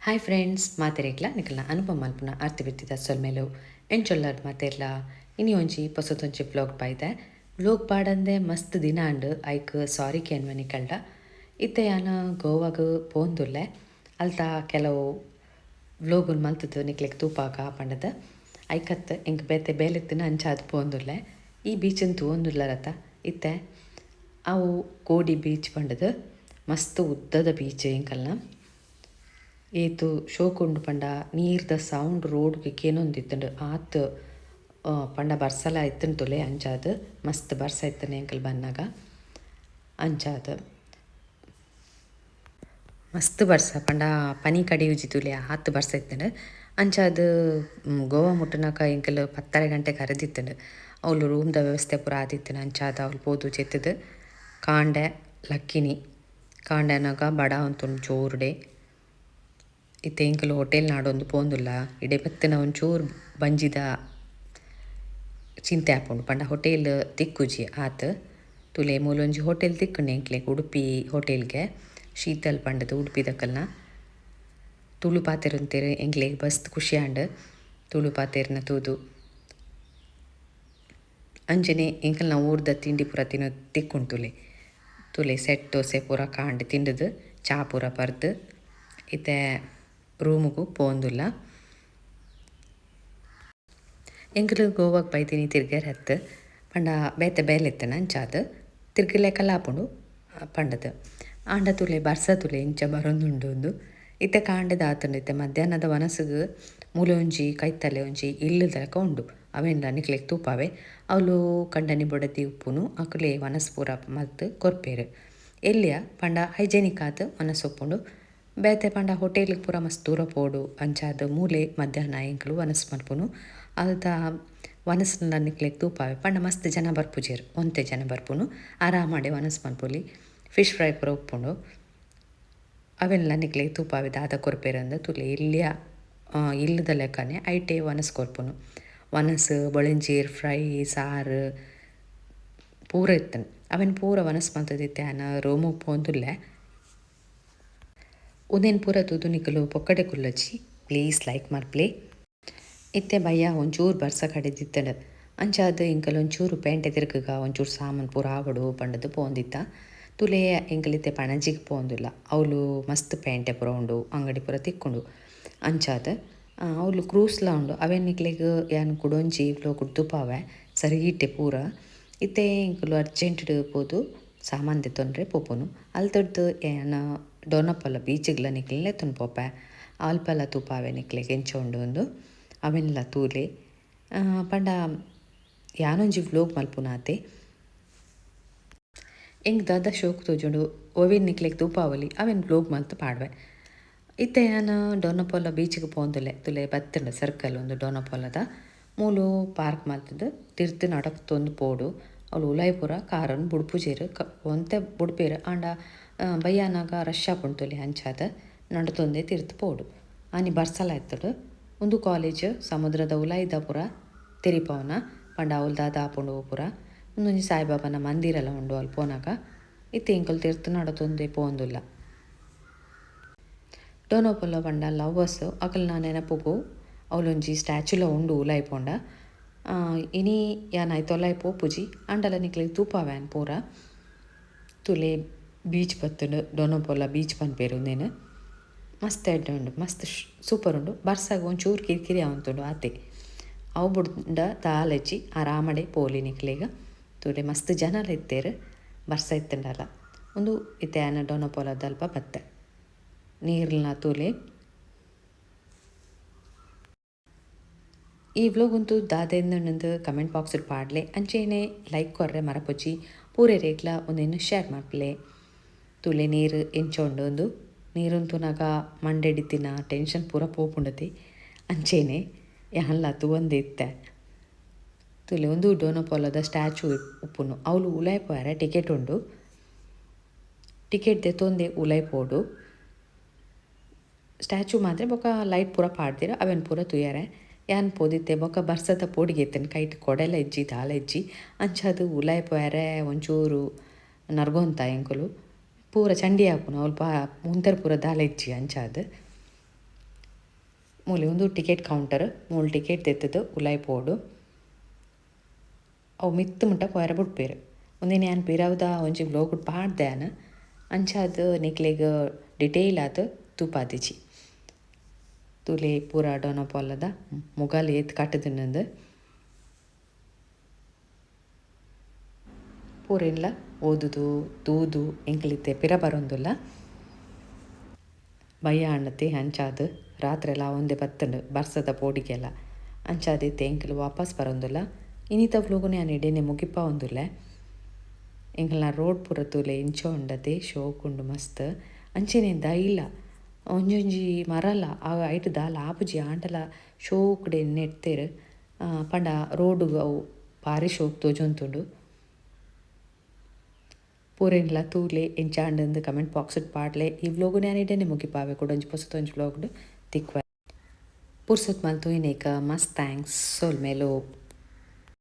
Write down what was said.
hi friends ಮಾತೆರೆಗ್ಲ ನಿಕಲ್ನ ಅನುಪಮ ಮಲ್ಪುನ ಅರ್ತಿ ಬಿತ್ತಿದ ಸೊಲ್ಮೇಲು ಎಂಚೊಲ್ಲರ್ದು ಮಾತೆರ್ಲ ಇನಿ ಒಂಜಿ ಪೊಸತೊಂಜಿ ವ್ಲಾಗ್ ಪಾಯ್ದೆ ವ್ಲಾಗ್ ಪಾಡಂದೆ ಮಸ್ತ್ ದಿನ ಅಂಡ್ ಐಕ್ ಸಾರಿ ಕೇನ್ವ ನಿಕಲ್ಡ ಇತ್ತೆ ಯಾನ ಗೋವಾಗ್ ಪೋಂದುಲ್ಲೆ ಅಲ್ತ ಕೆಲವು ವ್ಲೋಗುನ್ ಮಲ್ತದು ನಿಕ್ಲೆಗ್ ತೂಪಾಗ ಪಂಡದ ಐಕತ್ ಇಂಕ್ ಬೇತೆ ಬೇಲೆತ್ತಿನ ಅಂಚಾದ್ ಪೋಂದುಲ್ಲೆ ಈ ಬೀಚನ್ ತೂವೊಂದುಲ್ಲರತ ಇತ್ತೆ ಅವು ಕೋಡಿ ಬೀಚ್ ಪಂಡದು ಮಸ್ತ್ ಉದ್ದದ ಬೀಚ್ ಇಂಕಲ್ನ ಏತು ಶೋಕುಂಡು ಪಂಡ ನೀರ್ದ ಸೌಂಡ್ ರೋಡ್ಗೆ ಕೇನೊಂದಿತ್ತುಂಡು ಆತ್ ಪಂಡ ಬರ್ಸಲ ಇತ್ತುಂಡು ತೊಲೆ ಅಂಚಾದ್ ಮಸ್ತ್ ಬರ್ಸ ಇತ್ತನೆ ಎಂಕಲ್ ಬನ್ನಾಗ ಅಂಚಾದ್ ಮಸ್ತ್ ಬರ್ಸ ಪಂಡ ಪನಿ ಕಡಿ ಉಜಿ ತುಲೆ ಆತ್ ಬರ್ಸ ಇತ್ತುಂಡು ಅಂಚಾದ್ ಗೋವಾ ಮುಟ್ಟನಕ ಎಂಕಲ್ 10 ಗಂಟೆ ಕರೆದಿತ್ತುಂಡು ಅವ್ಲು ರೂಮ್ದ ವ್ಯವಸ್ಥೆ ಪೂರ ಆದಿತ್ತುಂಡು ಅಂಚಾದ್ ಅವ್ಲು ಪೋದು ಚೆತ್ತದು ಕಾಂಡೆ ಲಕ್ಕಿನಿ ಕಾಂಡೆನಗ ಬಡ ಉಂತುಂಡು ಜೋರುಡೆ ಇತ್ತೆ ಎಂಕಲು ಹೋಟೆಲ್ ನಾಡೊಂದು ಪೋಂದುಲ್ಲ ಇಡೆ ಬತ್ತಿನ ಒಂಚೂರು ಬಂಜಿದ ಚಿಂತೆ ಆಪುಂಡು ಪಂಡ ಹೋಟೆಲ್ ತಿಕ್ಕುಜಿ ಆತ್ ತುಲೆ ಮೂಲೊಂಜಿ ಹೋಟೆಲ್ ತಿಕ್ಕುಂಡು ಎಂಕ್ಲೆಗ್ ಉಡುಪಿ ಹೋಟೆಲ್ಗೆ ಶೀತಲ್ ಪಂಡದು ಉಡುಪಿದಕಲ್ನ ತುಳು ಪಾತೆರುಂತೆರ್ ಎಂಕ್ಲೆಗ್ ಮಸ್ತ್ ಖುಷಿ ಆಂಡ್ ತುಳು ಪಾತೆರ್ನ ತೂದು ಅಂಚನೆ ಎಂಕಲ್ನ ಊರ್ದ ತಿಂಡಿ ಪೂರ ತಿನ್ನು ತಿಕ್ಕುಂಡು ತುಲೆ ಸೆಟ್ ದೋಸೆ ಪೂರ ಕಾಂಡ್ ತಿಂಡುದು ಚಾ ಪೂರ ಪರ್ದು ಇತ್ತೆ ರೂಮುಗು ಪೋಂದುಲ್ಲ ಎಂಕಲು ಗೋವಾಗ್ ಬೈದಿನಿ ತಿರ್ಗೆರ್ ಹತ್ತು ಪಂಡ ಬೇತೆ ಬೇಲೆತ್ತನ ಅಂಚಾದ್ ತಿರ್ಗಿಲೆಕಲ್ಲ ಆಪುಂಡು ಪಂಡದು ಆಂಡ ತುಲೆ ಬರ್ಸ ತುಲೆ ಇಂಚ ಬರೊಂದುಂಡು ಉಂದು ಇತ್ತೆ ಕಾಂಡೆದ ಆತುಂಡು ಇತ್ತೆ ಮಧ್ಯಾಹ್ನದ ವನಸುಗು ಮೂಲೆ ಒಂಜಿ ಕೈತಲೆ ಒಂಜಿ ಇಲ್ಲುದಲಕ ಉಂಡು ಅವೆನ್ಲ ನಿಕ್ಲೆಗ್ ತೂಪಾವೆ ಅವ್ಲು ಕಂಡನಿ ಬೊಡತಿ ಉಪ್ಪುನು ಅಕುಲೆ ವನಸ್ ಪೂರ ಮಲ್ತ್ ಕೊರ್ಪೆರ್ ಎಲ್ಲಿಯ ಪಂಡ ಹೈಜೆನಿಕ್ ಆದ್ ವನಸ್ ಒಪ್ಪುಂಡು ಬೇತೆ ಪಂಡ ಹೋಟೆಲ್ಗೆ ಪೂರ ಮಸ್ತ್ ದೂರ ಪೋಡು ಅಂಚಾದ್ ಮೂಲೆ ಮಧ್ಯಾಹ್ನ ಎಂಕಲು ವನಸ್ ಮಲ್ಪುನು ಅಲ್ದ ವನಸ್ನ ನಿಕ್ಲೆಗ್ ತೂಪಾವೆ ಪಂಡ ಮಸ್ತ್ ಜನ ಬರ್ಪುಜೆರ್ ಒಂತೆ ಜನ ಬರ್ಪುನು ಆರಾಮಡೆ ವನಸ್ ಮಲ್ಪೊಲಿ ಫಿಶ್ ಫ್ರೈ ಪೂರ ಉಪ್ಪುಂಡು ಅವೆಲ್ಲ ನಿಕ್ಲೆಗ್ ತೂಪಾವೆ ದಾದ ಕೊರ್ಪೆರಂದು ತುಲೆ ಇಲ್ಲಿಯ ಇಲ್ಲದ ಲೆಕ್ಕನೆ ಐಟೆ ವನಸ್ ಕೊರ್ಪುನು ವನಸ್ ಬೊಳೆಂಜೀರ್ ಫ್ರೈ ಸಾರು ಪೂರ ಇತ್ತನು ಅವೆನ್ ಪೂರ ವನಸ್ ಮಲ್ತದಿತ್ತೆ ಆನ ರೋಮುಗ್ ಪೋಂದುಲ್ಲೆ ಉದೆನ್ ಪೂರ ತೂದು ನಿಕಲು ಪೊಕ್ಕಡೆ ಕುಲ್ಲೊಚ್ಚಿ ಪ್ಲೀಸ್ ಲೈಕ್ ಮಲ್ಪ್ಲೆ ಇತ್ತೆ ಬಯ್ಯ ಒಂಚೂರು ಬರ್ಸ ಕಡೆದಿತ್ತಂಡು ಅಂಚಾದ್ ಇಂಕಲ್ ಒಂಚೂರು ಪೇಂಟೆ ತಿರ್ಗಗ ಒಂಚೂರು ಸಾಮಾನು ಪೂರ ಆವಡು ಪಂಡದು ಪೋಂದಿತ್ತ ತುಲೆ ಎಂಕಲಿತ್ತೆ ಪಣಜಿಗೆ ಪೋಂದುಲ್ಲ ಅವಳು ಮಸ್ತ್ ಪೇಂಟೆ ಪೂರ ಉಂಡು ಅಂಗಡಿ ಪೂರ ತಿಕ್ಕುಂಡು ಅಂಚಾದ್ ಅವಳು ಕ್ರೂಸ್ಲ ಉಂಡು ಅವೆನ್ ನಿಕ್ಲೆಗ್ ಯಾನ್ ಕುಡೊಂಜಿ ವ್ಲೋಗ್ ತುಪಾವೆ ಸರಿ ಇಟ್ಟೆ ಪೂರ ಇತ್ತೆ ಇಂಕಲು ಅರ್ಜೆಂಟ್ ಪೋದು ಸಾಮಾನು ದೆತ್ತೊಂಡ್ರೆ ಪೋಪುನು ಅಲ್ತಡ್ದು ಏನ ಡೋನಪಲ್ಲ ಬೀಚ್ಗ್ಲ ನಿಕ್ಲೆನೆ ತುನ್ ಪೋಪೆ ಅಲ್ಪಲ ತೂಪಾವೆ ನಿಕ್ಲೆಗ್ ಎಂಚ ಉಂಡು ಅವೆನ್ಲ ತೂಲೆ ಪಂಡ ಯಾನೊಂಜಿ ವ್ಲೋಗ್ ಮಲ್ಪುನಾತೆ ಎಂಕ್ ದಾದ ಶೋಕ್ ತೋಜುಂಡು ಒವೆನ್ ನಿಕ್ಲೆಗ್ ತೂಪಾವಲಿ ಅವೆನ್ ವ್ಲೋಗ್ ಮಲ್ತ್ ಪಾಡ್ವೆ ಇತ್ತೆ ಯಾನ ಡೋನಪೊಲ ಬೀಚ್ಗೆ ಪೋಂದುಲೆ ತುಲೆ ಬತ್ತುಂಡು ಸರ್ಕಲ್ ಒಂದು ಡೋನಪೊಲದ ಮೂಲು ಪಾರ್ಕ್ ಮಲ್ತದು ತಿರ್ತು ನಡಕ್ ತೊಂದು ಪೋಡು ಅವಳು ಉಲಾಯ್ಪುರ ಕಾರನ್ನು ಬುಡ್ಪುಜೆರ್ ಒಂತೆ ಬುಡ್ಪೇರು ಆಂಡ ಬಯ್ಯಾನಾಗ ರಶ್ ಆಪುಂಡು ತುಲೆ ಅಂಚಾದ ನಡತೊಂದೆ ತಿರ್ತು ಪೋಡು ಆನಿ ಬರ್ಸಲ ಎತ್ತುಡು ಒಂದು ಕಾಲೇಜ್ ಸಮುದ್ರದ ಉಲಾಯ್ದ ಪೂರ ತೆರಿಪವನ ಪಂಡ ಅವಳು ದಾದ ಆಪುಂಡು ಪೂರ ಒಂದೊಂಜಿ ಸಾಯಿಬಾಬಾನ ಮಂದಿರಲ ಉಂಡು ಅಲ್ಲಿ ಪೋನಾಗ ಇತ್ತೆ ಎಂಕಲ್ ತಿರ್ತು ನಡತೊಂದೆ ಪೋಂದುಲ್ಲ ಡೋನೋಪೊಲ ಪಂಡ ಲವ್ವರ್ಸ್ ಅಕಲ್ನ ನೆನಪುಗು ಅವಳೊಂಜಿ ಸ್ಟ್ಯಾಚ್ಯುಲ ಉಂಡು ಉಲಾಯ್ಪೋಂಡ ಇನಿ ಯಾನ ತೊಲಾಯ್ ಪೋಪುಜಿ ಅಂಡಲ ನಿಕ್ಲೆಗ್ ತೂಪಾವ್ಯಾನ್ ಪೂರ ತುಲೆ ಬೀಚ್ ಬತ್ತುಂಡು ಡೋನೋಪೊಲ ಬೀಚ್ ಪನ್ಪೇರು ಉಂದೆನ್ ಮಸ್ತ್ ಎಡ್ಡೆ ಉಂಡು ಮಸ್ತ್ ಸೂಪರ್ ಉಂಡು ಬರ್ಸಾಗ ಒಂಚೂರು ಕಿರಿಕಿರಿ ಆವಂತುಂಡು ಆತೆ ಅವು ಬುಡ್ಡ ದಾಲೆಜ್ಜಿ ಆರಾಮಡೆ ಪೋಲಿ ನಿಕ್ಲೆಗ್ ತುಲೆ ಮಸ್ತ್ ಜನಲ ಇತ್ತೇರು ಬರ್ಸ ಇತ್ತುಂಡಲ ಒಂದು ಇತ್ತೆ ಆನ ಡೋನೋಪೊಲದ ಅಲ್ಪ ಬತ್ತೆ ನೀರ್ಲ ತೂಲೆ ಈ ವ್ಲೋಗ್ ಅಂತೂ ದಾದೆಂದು ಕಮೆಂಟ್ ಬಾಕ್ಸ್ ಪಾಡ್ಲೆ ಅಂಚೆನೆ ಲೈಕ್ ಕೊರ್ರೆ ಮರಪೊಚ್ಚಿ ಪೂರೆ ರೇಗ್ಲ ಒಂದೇನು ಶೇರ್ ಮಾಡ್ಲೆ ತುಲೆ ನೀರು ಎಂಚೊಂಡು ಒಂದು ನೀರುಂತುನಾಗ ಮಂಡೆಡಿತ್ತಿನ ಟೆನ್ಷನ್ ಪೂರ ಪೋಪುಂಡತೆ ಅಂಚೆನೆ ಯಾನ್ಲ ತೂವೊಂದೆ ಇತ್ತೆ ತುಲೆ ಒಂದು ಡೋನೋಪೊಲದ ಸ್ಟ್ಯಾಚು ಉಪ್ಪುನು ಅವಳು ಉಲಾಯ್ಪೋಯಾರೆ ಟಿಕೆಟ್ ಉಂಡು ಟಿಕೆಟ್ ದೆತ್ತೊಂದೆ ಉಲಾಯ್ಪೋಡು ಸ್ಟ್ಯಾಚು ಮಾತ್ರ ಬೊಕ ಲೈಟ್ ಪೂರ ಪಾಡ್ದಿರ ಅವೆನ್ ಪೂರ ತುಯ್ಯಾರೆ ಯಾನ್ ಪೋದಿತ್ತೆ ಬೊಕ ಬರ್ಸದ ಪೋಡಿಗೆ ಎತ್ತೇನೆ ಕೈಟ್ ಕೊಡೆಲ ಇಜ್ಜಿ ದಾಲ ಇಜ್ಜಿ ಅಂಚಾದು ಉಲಾಯ್ಪೋಯಾರೆ ಒಂಚೂರು ನರ್ಗೊಂತ ಎಂಕುಲು ಪೂರ ಚಂಡಿ ಆಪುನು ಅವಳು ಮುಂತರ್ ಪೂರ ದಾಲ ಇಜ್ಜಿ ಅಂಚಾದ್ ಮೂಲೆ ಒಂದು ಟಿಕೆಟ್ ಕೌಂಟರ್ ಮೂಲು ಟಿಕೆಟ್ ತೆತ್ತದು ಉಲಾಯಿ ಪೋಡು ಅವು ಮಿತ್ತು ಮುಟ್ಟ ಪೋಯರ ಬಿಡ್ಪೇರು ಒಂದಿನ ನಾನು ಪಿರಾವ್ದ ಒಂಜಿ ವ್ಲೋಗ್ ಪಾಡ್ದೆ ಅಂಚಾದ ನಿಕ್ಲೆಗ್ ಡಿಟೇಲ್ ಆತು ತೂಪಾದಿಚಿ ತುಲೆ ಪೂರ ಡೊನಪೊಲ್ಲದ ಮುಗಾಲ್ ಏತ್ ಕಟ್ಟದಿನಂದು ಪೂರೆಲ್ಲ ಓದುದು ತೂದು ಎಂಕ್ಲಿತ್ತೆ ಪಿರ ಬರೊಂದುಲ್ಲ ಭಯ ಅಣ್ಣತಿ ಅಂಚಾದ ರಾತ್ರೆಲ್ಲ ಒಂದೇ ಬತ್ತಂಡು ಬರ್ಸದ ಪೋಡಿಗೆಲ್ಲ ಅಂಚಾದಿತ್ತೆ ಎಂಕಲು ವಾಪಸ್ ಬರೊಂದುಲ್ಲ ಇನ್ನಿತ ವ್ಲೋಗು ನಾನು ಇಡೇನೆ ಮುಗಿಪ ಒಂದುಲ್ಲೆ ಎಂಕಲ್ನ ರೋಡ್ ಪೂರ ತೂಲೆ ಇಂಚೋ ಉಂಡತೆ ಶೋಕುಂಡು ಮಸ್ತ್ ಅಂಚೆನೆ ದೈಲ ಒಂಜೊಂಜಿ ಮರಲ ಅವು ಐಟ್ ದಾಲ ಆಪುಜಿ ಆಂಡಲ ಶೋಕುಡೆ ನೆಡ್ತೇರು ಪಂಡ ರೋಡು ಅವು ಭಾರಿ ಶೋಕ್ ತೋಜೊಂದುಂಡು ಪೂರೆನ್ಲ ತೂಲೆ ಎಂಚಾಂಡಂದು ಕಮೆಂಟ್ ಬಾಕ್ಸ್ಡ್ ಪಾಡ್ಲೆ ಈ ವ್ಲೋಗು ನಾನು ಇಡೇನೆ ಮುಗಿಪಾವೆ ಕೂಡ ಒಂಜಿ ಪೊಸತೊಂಜಿ ವ್ಲೋಗ್ಡು ತಿಕ್ವ ಪುರ್ಸೊತ್ ಮಲ್ತು ಇನ್ನೇಕ ಮಸ್ತ್ ಥ್ಯಾಂಕ್ಸ್ ಸೋಲ್ ಮೇಲೋ